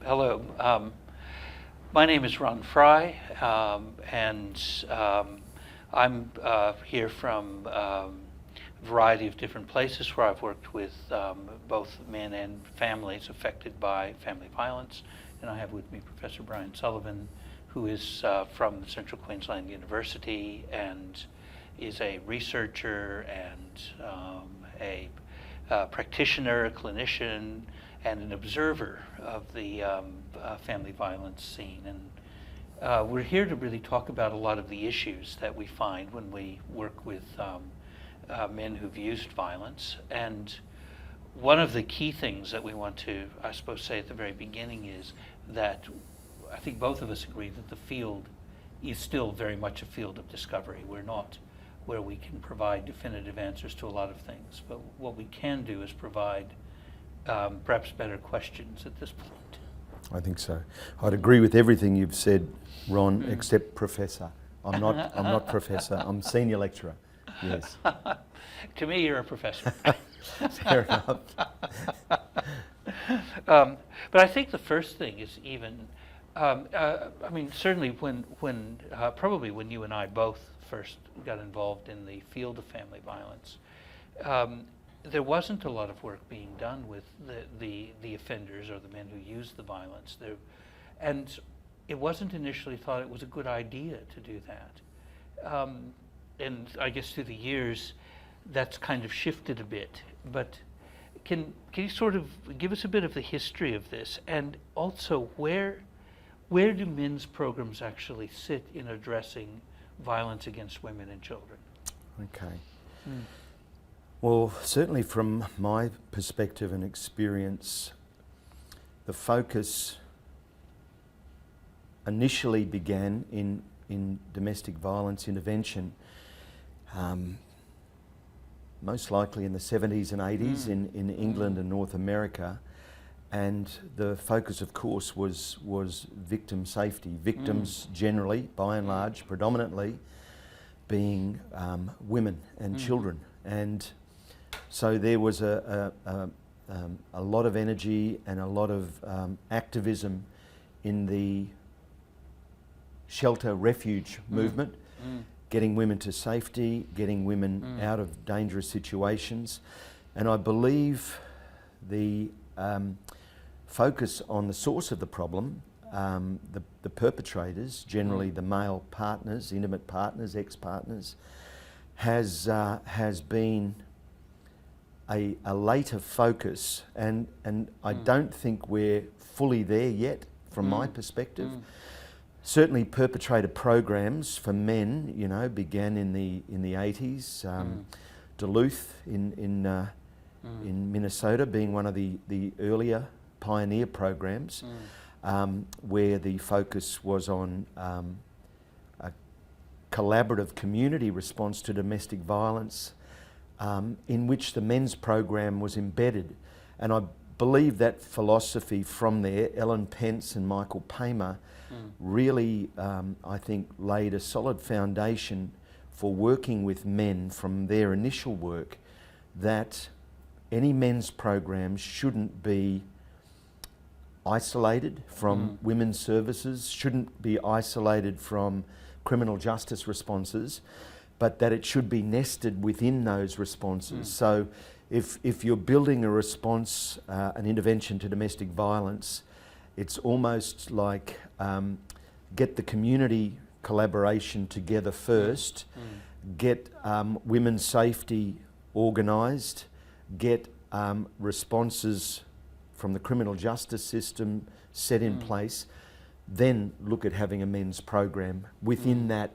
Hello. My name is Ron Frey, and I'm here from a variety of different places where I've worked with both men and families affected by family violence. And I have with me Professor Brian Sullivan, who is from Central Queensland University and is a researcher and a practitioner, a clinician, and an observer of the family violence scene. And we're here to really talk about a lot of the issues that we find when we work with men who've used violence. And one of the key things that we want to, I suppose, say at the very beginning is that I think both of us agree that the field is still very much a field of discovery. We're not where we can provide definitive answers to a lot of things, but what we can do is provide perhaps better questions at this point. I think so. I'd agree with everything you've said, Ron, except professor. I'm not professor. I'm senior lecturer. Yes. To me, you're a professor. Fair enough. But I think the first thing is even, I mean, certainly when probably when you and I both first got involved in the field of family violence, there wasn't a lot of work being done with the offenders or the men who used the violence. And it wasn't initially thought it was a good idea to do that. And I guess through the years, that's kind of shifted a bit. But can you sort of give us a bit of the history of this, and also where do men's programs actually sit in addressing violence against women and children? Okay. Well, certainly from my perspective and experience, the focus initially began in domestic violence intervention, most likely in the 70s and 80s in England and North America. And the focus, of course, was victim safety. Victims generally, by and large, predominantly, being women and children. And so there was a lot of energy and a lot of activism in the shelter refuge movement, getting women to safety, getting women out of dangerous situations. And I believe the focus on the source of the problem, the perpetrators, generally the male partners, intimate partners, ex-partners, has been a later focus, and I don't think we're fully there yet from my perspective. Certainly perpetrator programs for men, you know, began in the 80s. Duluth in Minnesota being one of the earlier pioneer programs, where the focus was on a collaborative community response to domestic violence, in which the men's program was embedded. And I believe that philosophy from there, Ellen Pence and Michael Paymer, really, I think, laid a solid foundation for working with men from their initial work, that any men's programs shouldn't be isolated from women's services, shouldn't be isolated from criminal justice responses, but that it should be nested within those responses. So if you're building a response, an intervention to domestic violence, it's almost like get the community collaboration together first, get women's safety organised, get responses from the criminal justice system set in place, then look at having a men's program within that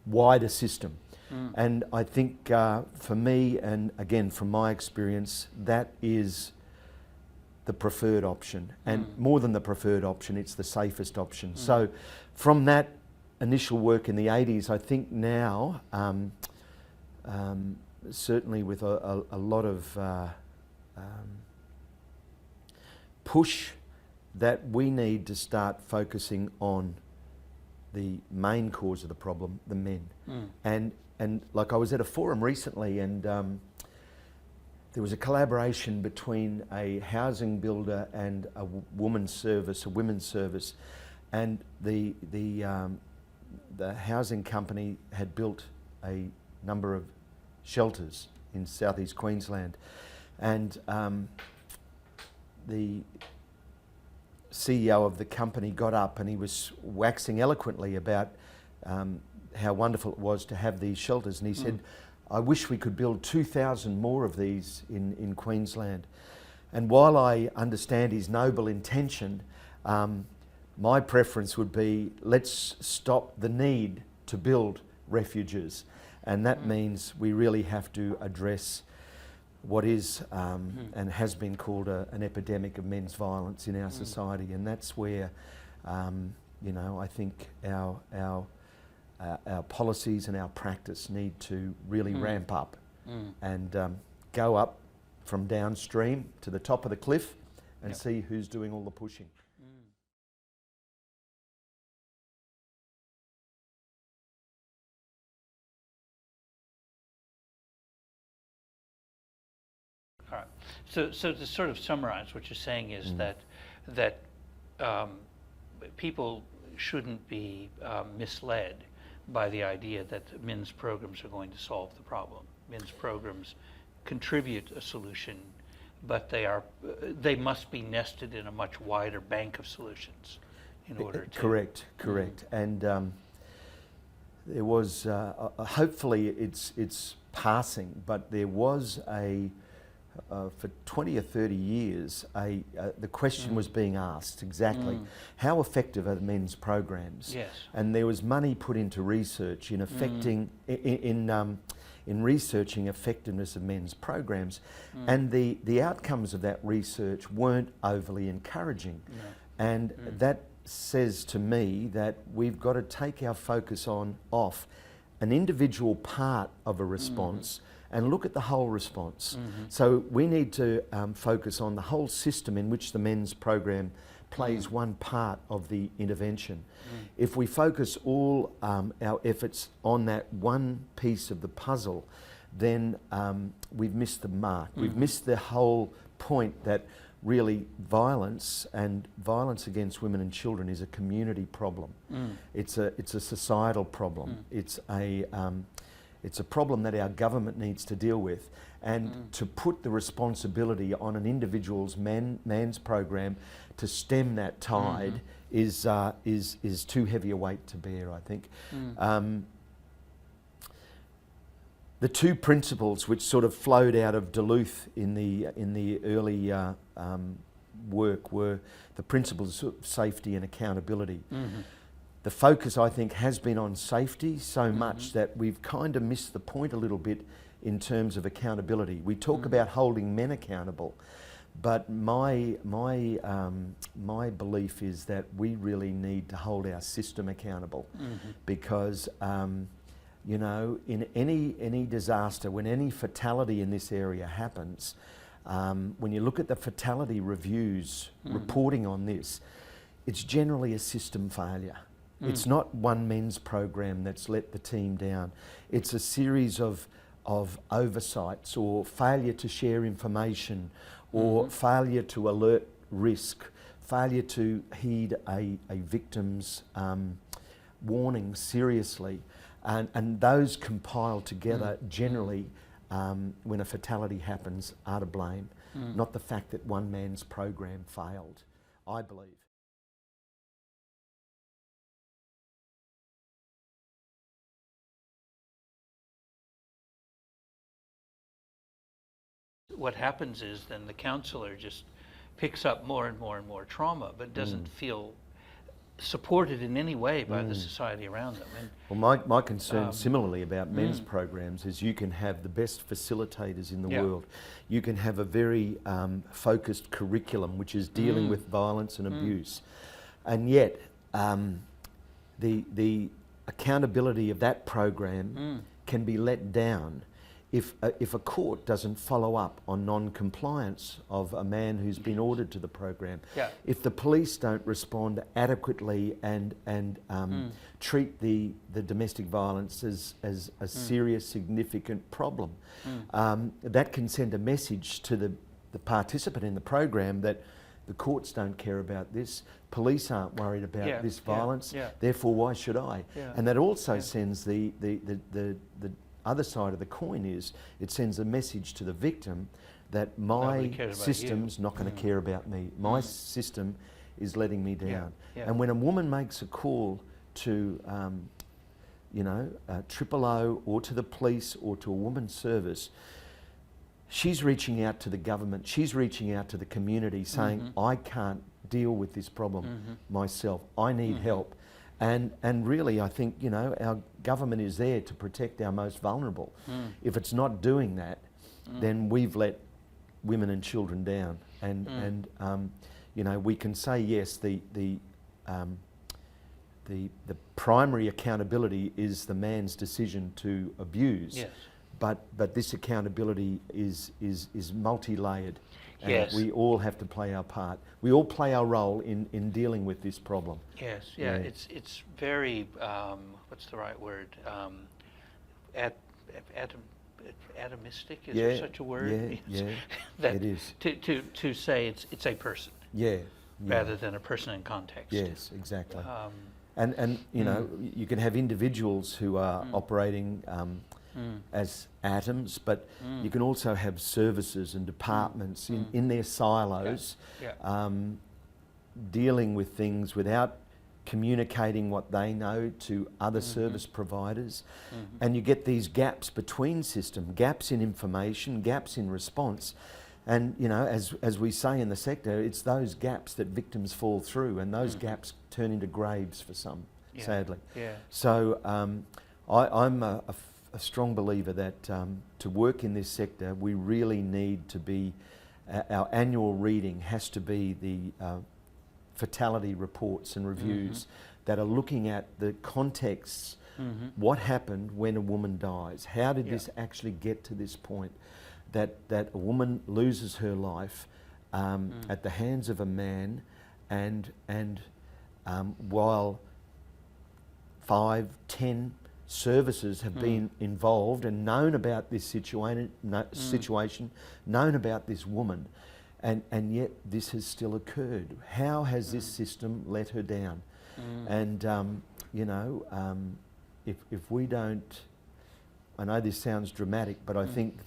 wider system. And I think for me, and again from my experience, that is the preferred option. And more than the preferred option, it's the safest option. So from that initial work in the 80s, I think now, certainly with a lot of push, that we need to start focusing on the main cause of the problem, the men. And like I was at a forum recently, and there was a collaboration between a housing builder and a women's service, and the housing company had built a number of shelters in southeast Queensland, and the CEO of the company got up and he was waxing eloquently about how wonderful it was to have these shelters, and he said, I wish we could build 2,000 more of these in Queensland. And while I understand his noble intention, my preference would be, let's stop the need to build refuges. And that means we really have to address what is and has been called an epidemic of men's violence in our society. And that's where, you know, I think our policies and our practice need to really ramp up and go up from downstream to the top of the cliff and see who's doing all the pushing. All right. So to sort of summarize, what you're saying is that people shouldn't be misled by the idea that men's programs are going to solve the problem. Men's programs contribute a solution, but they must be nested in a much wider bank of solutions in order to... Correct. And there was, hopefully it's passing, but there was for 20 or 30 years, the question was being asked exactly, how effective are men's programs? Yes. And there was money put into research in in researching effectiveness of men's programs, and the outcomes of that research weren't overly encouraging. No. And that says to me that we've got to take our focus off an individual part of a response and look at the whole response. So we need to focus on the whole system in which the men's program plays one part of the intervention. If we focus all our efforts on that one piece of the puzzle, then we've missed the mark. We've missed the whole point that really violence and violence against women and children is a community problem. It's a societal problem. It's a problem that our government needs to deal with, and to put the responsibility on an individual's man's program to stem that tide is too heavy a weight to bear, I think. The two principles which sort of flowed out of Duluth in the early work were the principles of safety and accountability. The focus, I think, has been on safety so much that we've kind of missed the point a little bit in terms of accountability. We talk about holding men accountable, but my belief is that we really need to hold our system accountable, because you know, in any disaster, when any fatality in this area happens, when you look at the fatality reviews reporting on this, it's generally a system failure. It's not one men's program that's let the team down. It's a series of oversights, or failure to share information, or failure to alert risk, failure to heed a victim's warning seriously. And those compiled together generally, when a fatality happens, are to blame, not the fact that one man's program failed, I believe. What happens is then the counselor just picks up more and more and more trauma, but doesn't feel supported in any way by the society around them. And, well, my concern similarly about men's programs is you can have the best facilitators in the world. You can have a very focused curriculum which is dealing with violence and abuse, and yet the accountability of that program can be let down if a court doesn't follow up on non-compliance of a man who's been ordered to the program, Yeah. if the police don't respond adequately and treat the domestic violence as a serious, significant problem, that can send a message to the participant in the program that the courts don't care about this, police aren't worried about this violence, therefore why should I? And that also sends the other side of the coin is it sends a message to the victim that my system's not going to care about me. My system is letting me down. And when a woman makes a call to, Triple O or to the police or to a woman's service, she's reaching out to the government, she's reaching out to the community saying, I can't deal with this problem myself, I need help. And really, I think, our government is there to protect our most vulnerable. If it's not doing that, then we've let women and children down. And we can say, yes, the primary accountability is the man's decision to abuse. Yes. But this accountability is multi-layered. And Yes. we all have to play our part. We all play our role in dealing with this problem. Yes, it's very, what's the right word? Atomistic, is there such a word? That it is. To say it's a person. Rather than a person in context. Yes, exactly. And you can have individuals who are operating as atoms, but you can also have services and departments in their silos dealing with things without communicating what they know to other service providers. And you get these gaps between systems, gaps in information, gaps in response. And, as we say in the sector, it's those gaps that victims fall through, and those gaps turn into graves for some, sadly. So I'm a strong believer that to work in this sector, we really need to be, our annual reading has to be the fatality reports and reviews that are looking at the contexts, what happened when a woman dies, how did this actually get to this point, that a woman loses her life at the hands of a man, and while 5, 10 services have been involved and known about this situation, known about this woman, and yet this has still occurred. How has this system let her down? And if we don't, I know this sounds dramatic, but I think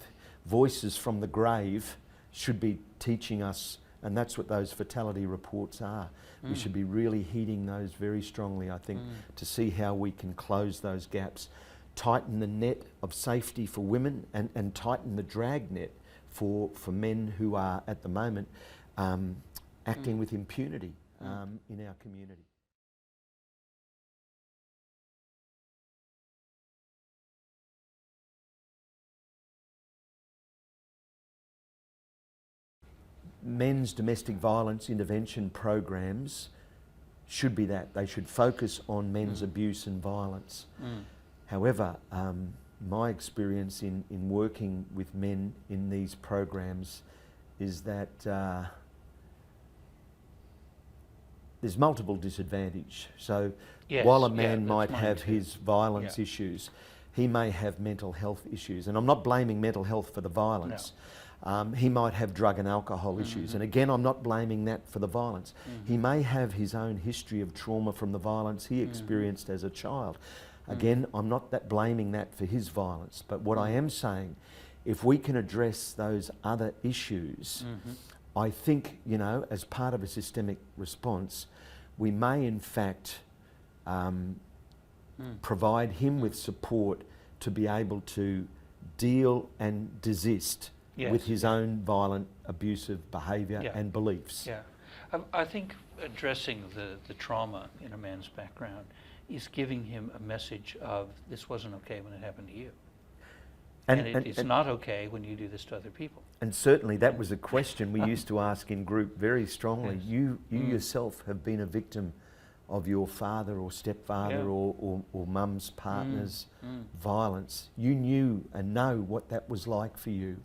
voices from the grave should be teaching us, and that's what those fatality reports are. We should be really heeding those very strongly, I think, to see how we can close those gaps, tighten the net of safety for women, and tighten the drag net for men who are at the moment acting with impunity in our community. Men's domestic violence intervention programs should be that. They should focus on men's abuse and violence. However, my experience in working with men in these programs is that there's multiple disadvantage. So while a man might have his violence issues, he may have mental health issues. And I'm not blaming mental health for the violence. He might have drug and alcohol issues. And again, I'm not blaming that for the violence. He may have his own history of trauma from the violence he experienced as a child. Again, I'm not blaming that for his violence. But what I am saying, if we can address those other issues, I think, as part of a systemic response, we may in fact provide him with support to be able to deal and desist with his own violent, abusive behaviour and beliefs. I think addressing the trauma in a man's background is giving him a message of this wasn't okay when it happened to you. And it's not okay when you do this to other people. And certainly that was a question we used to ask in group very strongly. You yourself have been a victim of your father or stepfather Yeah. or mum's partner's violence. You knew and know what that was like for you.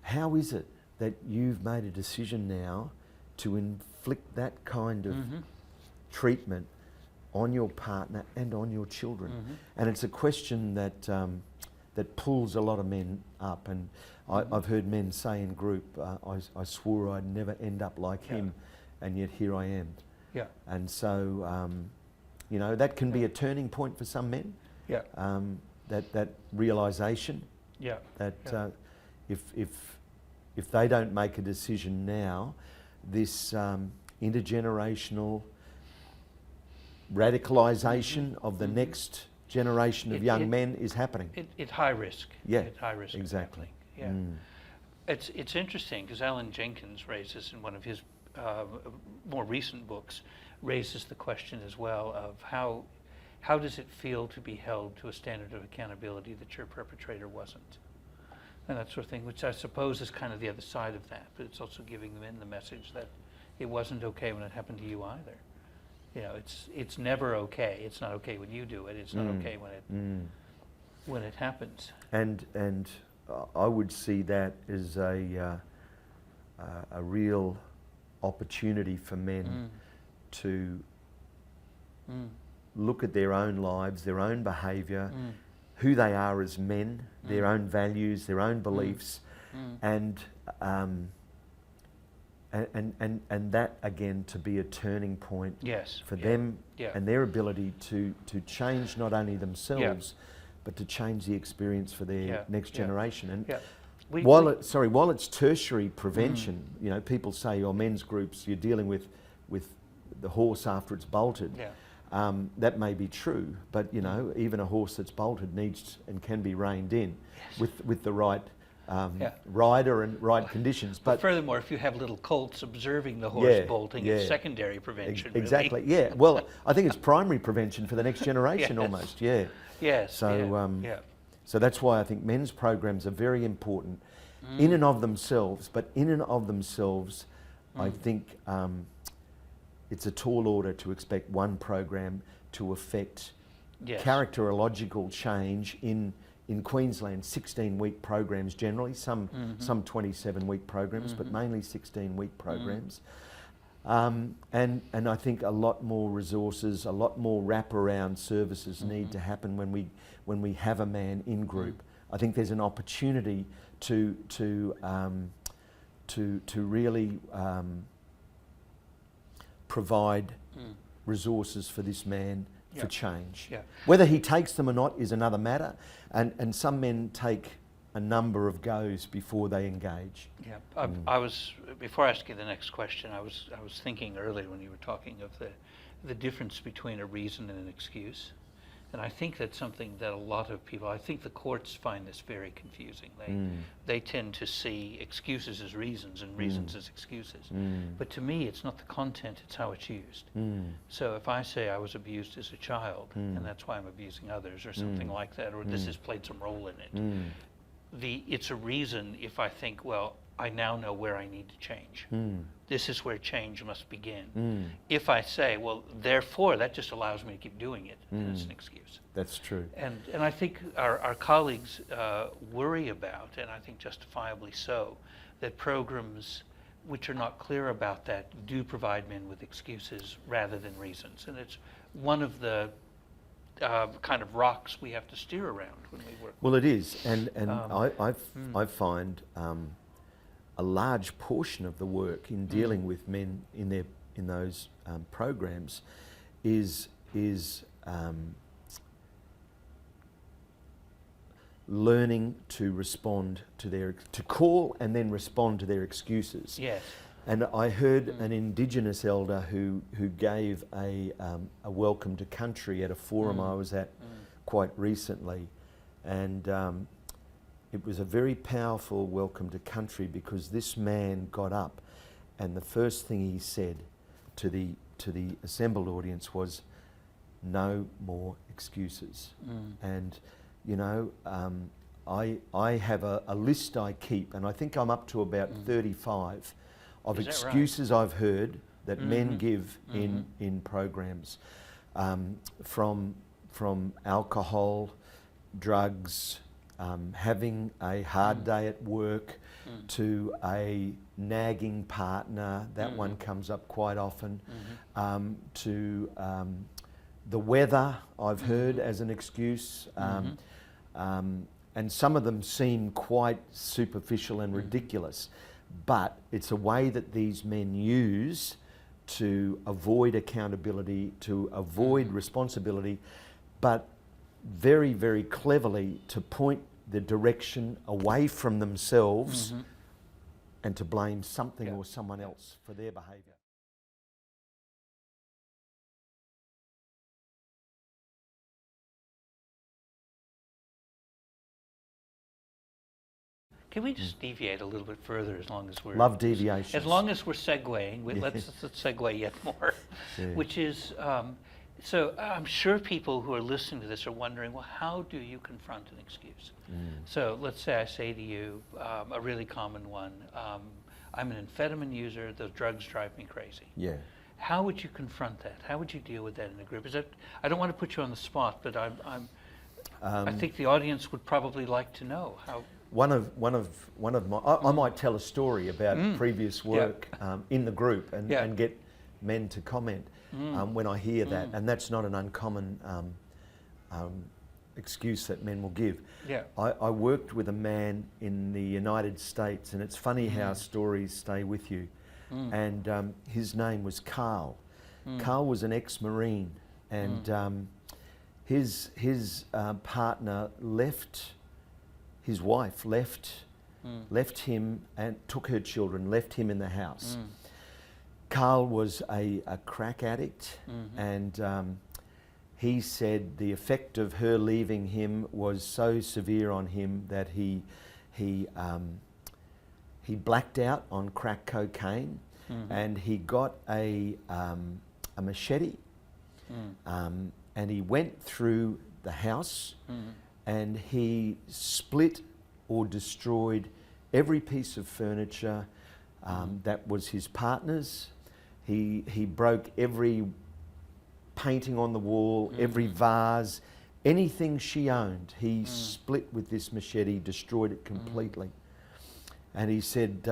How is it that you've made a decision now to inflict that kind of treatment on your partner and on your children? And it's a question that that pulls a lot of men up. And I've heard men say in group, I swore I'd never end up like him, and yet here I am. Yeah. And so, you know, that can be a turning point for some men. Yeah. That realisation. Yeah. That if they don't make a decision now, this intergenerational radicalisation of the next generation of young men is happening. It's high risk. Yeah. It's high risk. Exactly. Yeah. It's interesting because Alan Jenkins raises in one of his more recent books, raises the question as well of how does it feel to be held to a standard of accountability that your perpetrator wasn't, and that sort of thing, which I suppose is kind of the other side of that, but it's also giving the men the message that it wasn't okay when it happened to you either. You know, it's never okay. It's not okay when you do it. It's not okay when it happens. And I would see that as a real opportunity for men to look at their own lives, their own behaviour, who they are as men, their own values, their own beliefs, and that again to be a turning point for them and their ability to change not only themselves but to change the experience for their next generation. And while it's tertiary prevention, you know, people say, "Oh, men's groups, you're dealing with the horse after it's bolted." That may be true, but you know, even a horse that's bolted needs and can be reined in with the right rider and right conditions. But furthermore, if you have little colts observing the horse bolting, it's secondary prevention. Exactly. Really. Yeah. Well, I think it's primary prevention for the next generation almost. Yeah. Yes. So that's why I think men's programs are very important in and of themselves. But in and of themselves, I think it's a tall order to expect one program to affect characterological change in Queensland. 16-week programs generally, some 27-week programs, but mainly 16-week programs. And I think a lot more resources, a lot more wraparound services need to happen when we have a man in group. I think there's an opportunity to really provide resources for this man for change. Whether he takes them or not is another matter, and some men take a number of goes before they engage. I was, before asking the next question, I was thinking earlier when you were talking of the difference between a reason and an excuse. And I think that's something that a lot of people, I think the courts find this very confusing. They tend to see excuses as reasons and reasons as excuses. But to me, it's not the content, it's how it's used. So if I say I was abused as a child, and that's why I'm abusing others, or something like that, or this has played some role in it, it's a reason if I think, well, I now know where I need to change. This is where change must begin. If I say, well, therefore, that just allows me to keep doing it, then it's an excuse. That's true. And I think our colleagues worry about, and I think justifiably so, that programs which are not clear about that do provide men with excuses rather than reasons. And it's one of the kind of rocks we have to steer around when we work. Well, it is, and I find a large portion of the work in dealing with men in those programs is learning to respond to call and then respond to their excuses. Yes. And I heard an Indigenous elder who gave a welcome to country at a forum I was at quite recently, and it was a very powerful welcome to country because this man got up, and the first thing he said to the assembled audience was, "No more excuses." And you know, I have a list I keep, and I think I'm up to about 35 of excuses I've heard that men give in programs, from alcohol, drugs, having a hard day at work, to a nagging partner, that one comes up quite often, to the weather, I've heard as an excuse, and some of them seem quite superficial and ridiculous, but it's a way that these men use to avoid accountability, to avoid responsibility, but very, very cleverly to point the direction away from themselves and to blame something or someone else for their behaviour. Can we just deviate a little bit further, as long as we're... Love deviations. As long as we're segueing, let's segue yet more, which is, so I'm sure people who are listening to this are wondering, well, how do you confront an excuse? So let's say I say to you, a really common one, I'm an amphetamine user, the drugs drive me crazy. Yeah. How would you confront that? How would you deal with that in a group? Is that, I don't want to put you on the spot, but I think the audience would probably like to know how... One of my, I might tell a story about previous work in the group and get men to comment when I hear that, and that's not an uncommon excuse that men will give. Yeah. I worked with a man in the United States, and it's funny how stories stay with you. And his name was Carl. Carl was an ex-Marine, and his partner left. His wife left him and took her children, left him in the house. Carl was a crack addict, and he said the effect of her leaving him was so severe on him that he blacked out on crack cocaine, and he got a machete, and he went through the house, and he split or destroyed every piece of furniture that was his partner's. He broke every painting on the wall, every vase, anything she owned. He split with this machete, destroyed it completely. And he said,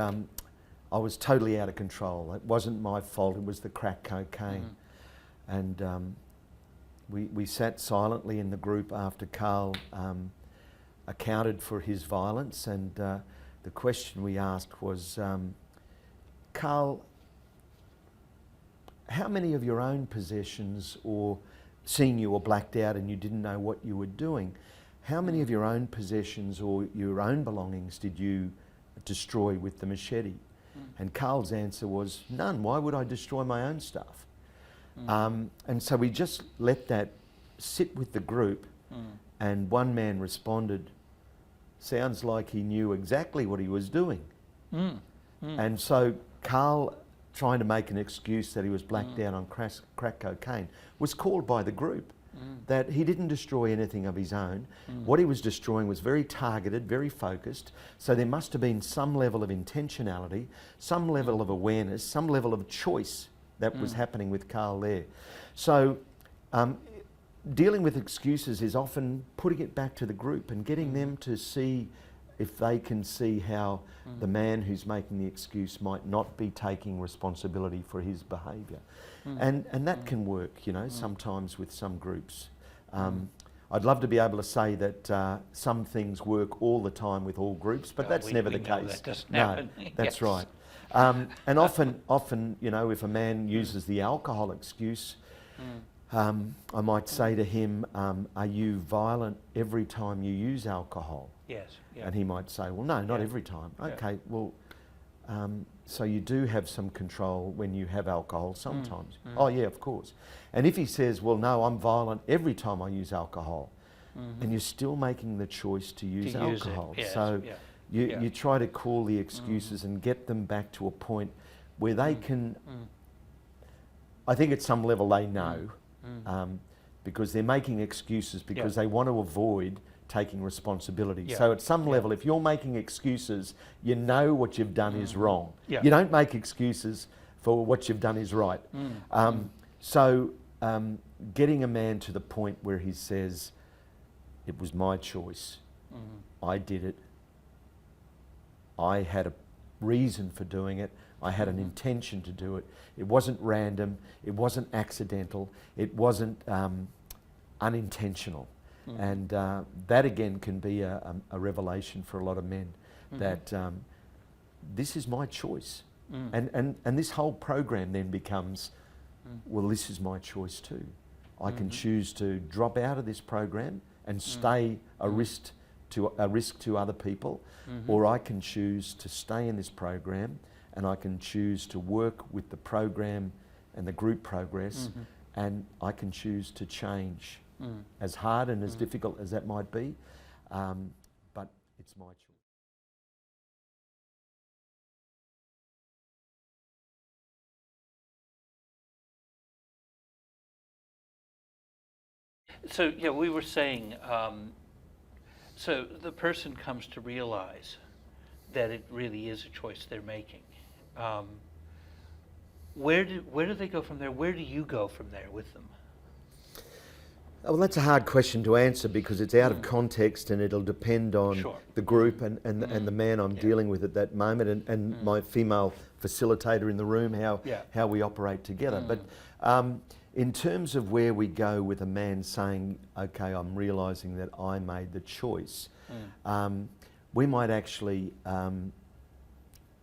I was totally out of control. It wasn't my fault, it was the crack cocaine. And we sat silently in the group after Carl accounted for his violence, and the question we asked was, Carl, how many of your own possessions, or seeing you were blacked out and you didn't know what you were doing, how many of your own possessions or your own belongings did you destroy with the machete? And Carl's answer was, none. Why would I destroy my own stuff? And so we just let that sit with the group, and one man responded, sounds like he knew exactly what he was doing. And so Carl, trying to make an excuse that he was blacked out on crack cocaine, was called by the group that he didn't destroy anything of his own. What he was destroying was very targeted, very focused, so there must have been some level of intentionality, some level of awareness, some level of choice that was happening with Carl there. So dealing with excuses is often putting it back to the group and getting them to see if they can see how the man who's making the excuse might not be taking responsibility for his behaviour. And that can work, you know, sometimes with some groups. I'd love to be able to say that some things work all the time with all groups, but that's never the case. No, that's right. And often, you know, if a man uses the alcohol excuse, I might say to him, are you violent every time you use alcohol? Yes. Yeah. And he might say, well, no, not every time. Okay, well, so you do have some control when you have alcohol sometimes. Oh, yeah, of course. And if he says, well, no, I'm violent every time I use alcohol, and you're still making the choice to use alcohol. Yes. So you try to call the excuses and get them back to a point where they can, I think at some level they know, because they're making excuses because they want to avoid taking responsibility. So at some level, if you're making excuses, you know what you've done is wrong. You don't make excuses for what you've done is right. So getting a man to the point where he says, it was my choice, I did it, I had a reason for doing it, I had an intention to do it, it wasn't random, it wasn't accidental, it wasn't unintentional. And that again can be a revelation for a lot of men, that this is my choice. And this whole program then becomes, well, this is my choice too. I can choose to drop out of this program and stay a risk to other people, or I can choose to stay in this program and I can choose to work with the program and the group progress, and I can choose to change. As hard and as difficult as that might be, but it's my choice. So yeah, we were saying, so the person comes to realize that it really is a choice they're making. Where do they go from there? Where do you go from there with them? Well, that's a hard question to answer because it's out of context and it'll depend on the group and the man I'm dealing with at that moment and my female facilitator in the room, how we operate together. But in terms of where we go with a man saying, okay, I'm realising that I made the choice, we might actually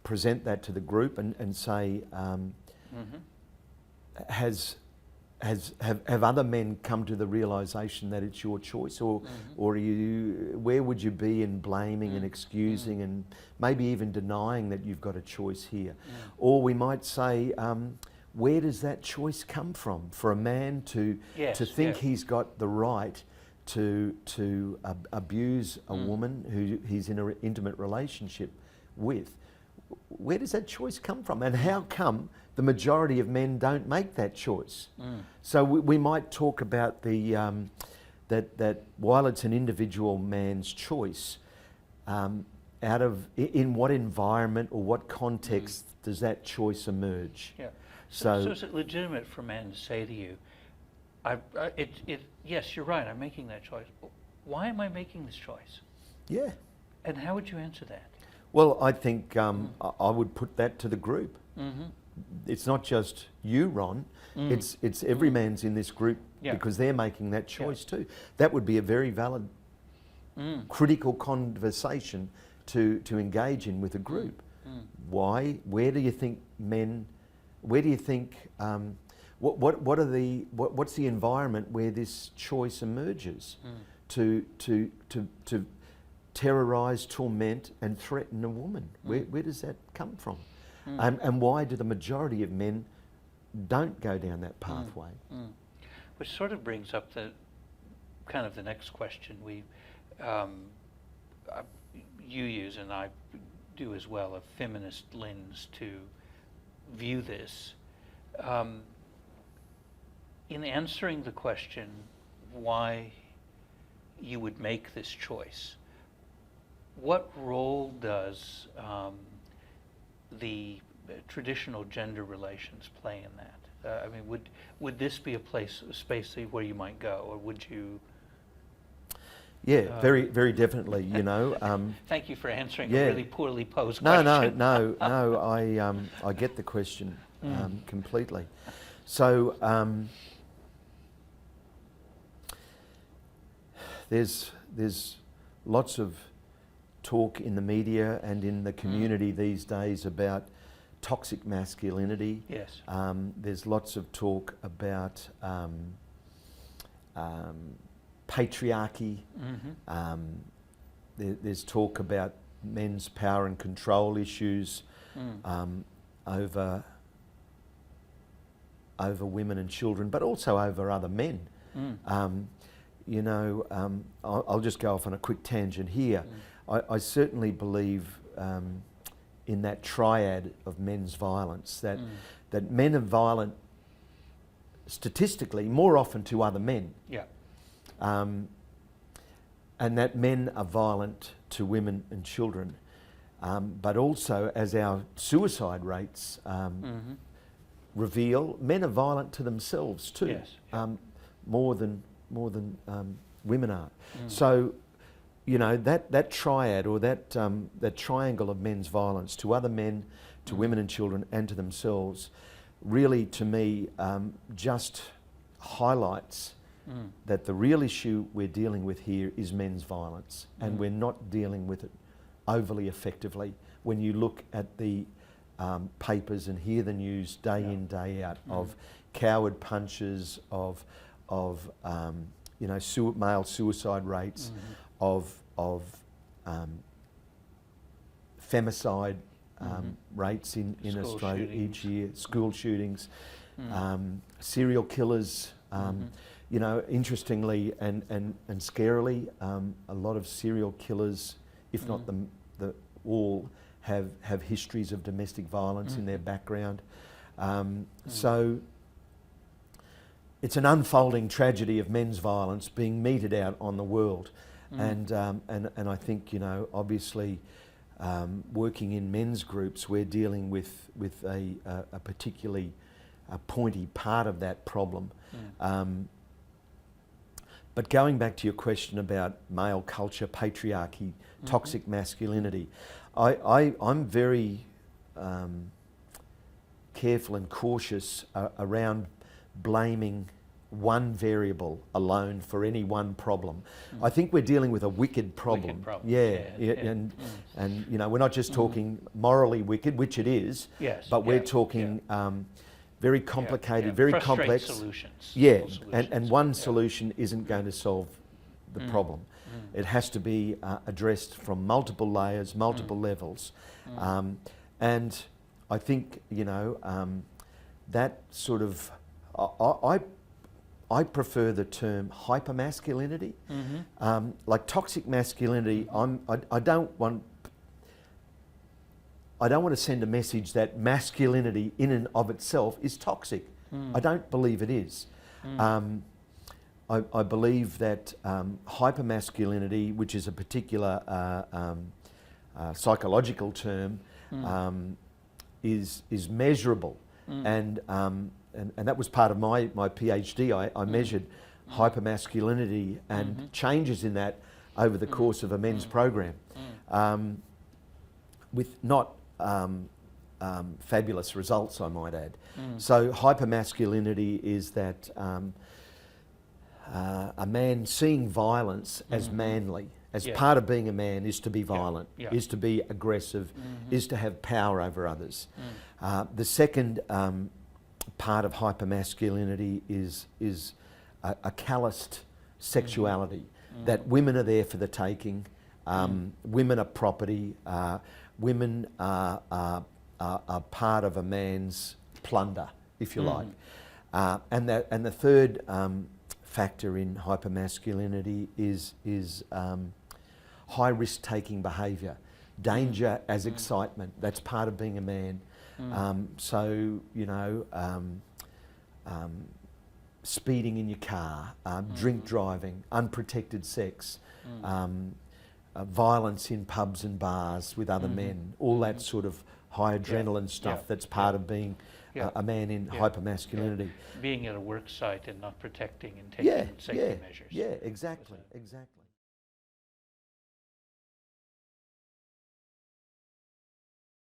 present that to the group and say, have other men come to the realisation that it's your choice, or where would you be in blaming and excusing and maybe even denying that you've got a choice here? Or we might say, where does that choice come from for a man to think he's got the right to abuse a woman who he's in an intimate relationship with? Where does that choice come from, and how come the majority of men don't make that choice? So we might talk about the that while it's an individual man's choice, in what environment or what context does that choice emerge? Yeah. So is it legitimate for a man to say to you, yes, you're right, I'm making that choice. Why am I making this choice? Yeah. And how would you answer that? Well, I think I would put that to the group. It's not just you, Ron. It's every man's in this group because they're making that choice too. That would be a very valid, critical conversation to engage in with a group. Why? Where do you think men? Where do you think? What's the environment where this choice emerges to terrorise, torment and threaten a woman? Where does that come from? And why do the majority of men don't go down that pathway? Which sort of brings up the next question you use, and I do as well, a feminist lens to view this. In answering the question why you would make this choice, what role does the traditional gender relations play in that? I mean, would this be a space where you might go, or would you? Yeah, very, very definitely. You know. Thank you for answering a really poorly posed question. No. I get the question completely. So there's lots of talk in the media and in the community these days about toxic masculinity. Yes. There's lots of talk about patriarchy. There's talk about men's power and control issues over women and children, but also over other men. You know, I'll just go off on a quick tangent here. I certainly believe in that triad of men's violence, that men are violent statistically more often to other men. Yeah. And that men are violent to women and children. But also, as our suicide rates reveal men are violent to themselves too. Yes. More than women are. So, you know, that triad or that triangle of men's violence to other men, to women and children, and to themselves, really, to me, just highlights that the real issue we're dealing with here is men's violence, and we're not dealing with it overly effectively. When you look at the papers and hear the news day in, day out of coward punches, of you know, male suicide rates, of femicide rates in School Australia shootings. each year, school shootings, serial killers. You know, interestingly and scarily, a lot of serial killers, if not all, have histories of domestic violence in their background. So it's an unfolding tragedy of men's violence being meted out on the world. And I think, you know, obviously, working in men's groups, we're dealing with a particularly pointy part of that problem. But going back to your question about male culture, patriarchy, toxic masculinity, I'm very careful and cautious around blaming one variable alone for any one problem. I think we're dealing with a wicked problem. And you know, we're not just talking morally wicked, which it is, but we're talking very complicated, very complex solutions. And one solution isn't going to solve the problem. It has to be addressed from multiple layers, multiple levels. And I think, you know, that sort of, I prefer the term hypermasculinity. Like toxic masculinity, I don't want to send a message that masculinity in and of itself is toxic. I don't believe it is. I believe that hypermasculinity, which is a particular psychological term, is measurable. And that was part of my PhD. I measured hypermasculinity and changes in that over the course of a men's program, with not fabulous results, I might add. So hypermasculinity is that a man seeing violence as manly, as part of being a man, is to be violent, is to be aggressive, is to have power over others. The second part of hypermasculinity is a calloused sexuality, that women are there for the taking, women are property, women are part of a man's plunder, if you like. And the third factor in hypermasculinity is high risk-taking behaviour, danger as excitement. That's part of being a man. So, you know, speeding in your car, drink driving, unprotected sex, violence in pubs and bars with other men, all that sort of high adrenaline stuff that's part of being a man in hypermasculinity. Being at a work site and not protecting and taking safety measures. Yeah, exactly.